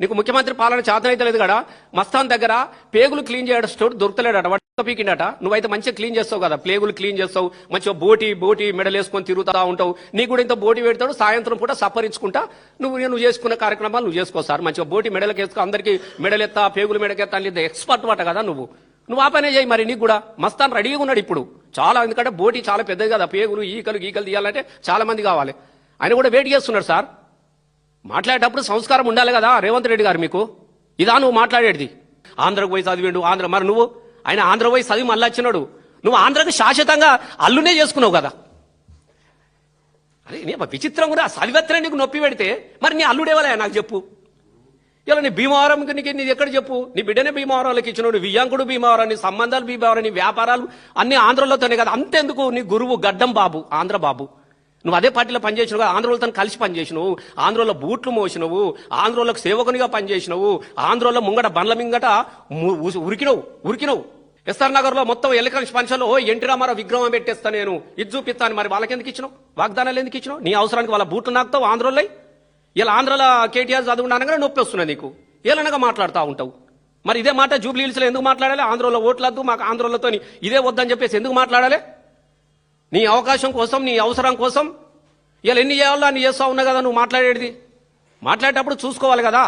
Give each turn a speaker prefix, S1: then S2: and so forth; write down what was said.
S1: నీకు ముఖ్యమంత్రి పాలన చేతనైతే లేదు కదా. మస్తాన్ దగ్గర పేగులు క్లీన్ చేయడం స్టోర్ దొరకలేడట, వాటి పీకిండట. నువ్వైతే మంచిగా క్లీన్ చేస్తావు కదా, ప్లేగులు క్లీన్ చేస్తావు, మంచిగా బోటి మెడలేసుకొని తిరుగుతా ఉంటావు. నీకు కూడా ఇంత బోటి పెడతాడు, సాయంత్రం పూట సపరించుకుంటా నువ్వు చేసుకున్న కార్యక్రమాలు నువ్వు చేసుకో సార్. మంచిగా బోటి మెడలకు వేసుకో, అందరికి మెడలెత్తా పేగులు మెడకెత్తా అనేది ఎక్స్పర్ట్ వాట కదా నువ్వు ఆ పనే చేయి. మరి నీకు కూడా మస్తాన్ రెడీగా ఉన్నాడు ఇప్పుడు చాలా, ఎందుకంటే బోటి చాలా పెద్దది కదా, పేగులు ఈకలు తీయాలంటే చాలా మంది కావాలి. ఆయన కూడా వెయిట్ చేస్తున్నాడు సార్. మాట్లాడేటప్పుడు సంస్కారం ఉండాలి కదా రేవంత్ రెడ్డి గారు. మీకు ఇదా నువ్వు మాట్లాడేది? ఆంధ్రకు పోయి చదివిండు ఆంధ్ర, మరి నువ్వు ఆయన ఆంధ్ర పోయి చదివి మళ్ళీ వచ్చినాడు. నువ్వు ఆంధ్రకు శాశ్వతంగా అల్లునే చేసుకున్నావు కదా. అరే నీ విచిత్రం కూడా చదివెత్తనే నీకు నొప్పి పెడితే మరి నీ అల్లుడేవాలే నాకు చెప్పు. ఇలా నీ భీమవరంకి నీకు ఎక్కడ చెప్పు? నీ బిడ్డనే భీమవరంలోకి ఇచ్చినావు, నీ వియ్యాంకుడు భీమవరం, నీ సంబంధాలు భీమవరం, నీ వ్యాపారాలు అన్ని ఆంధ్రలోతోనే కదా. అంతెందుకు నీ గురువు గడ్డం బాబు, ఆంధ్ర బాబు. నువ్వు అదే పార్టీలో పనిచేసినావు కదా, ఆంధ్రోలతో కలిసి పనిచేసినావు, ఆంధ్రోలో బూట్లు మోసినవు, ఆంధ్రోలకు సేవకునిగా పనిచేసినావు, ఆంధ్రోలో ముంగట బండ్ల మింగట ఉరికినవు. ఎస్ఆర్ నగర్ లో మొత్తం ఎలక్ట్రానిక్స్ పంచాలో ఎన్టీ రామారావు విగ్రహం పెట్టేస్తా నేను ఇది చూపిస్తాను. మరి వాళ్ళకి ఎందుకు ఇచ్చినావు? వాగ్దానాలు ఎందుకు ఇచ్చినావు? నీ అవసరానికి వాళ్ళ బూట్లు నాకుతావు ఆంధ్రోలో. ఇలా ఆంధ్రలో కేటీఆర్ చదువుకున్నానగా నొప్పి వస్తున్నాయి నీకు, ఏలనగా మాట్లాడుతూ ఉంటావు. మరి ఇదే మాట జూబ్లీ హిల్స్ లో ఎందుకు మాట్లాడాలి? ఆంధ్రలో ఓట్లద్దు మాకు, ఆంధ్రలతో ఇదే వద్దని చెప్పేసి ఎందుకు మాట్లాడాలి? నీ అవకాశం కోసం, నీ అవసరం కోసం ఇలా ఎన్ని చేయాలో అన్ని చేస్తా ఉన్నా కదా. నువ్వు మాట్లాడేది మాట్లాడేటప్పుడు చూసుకోవాలి కదా.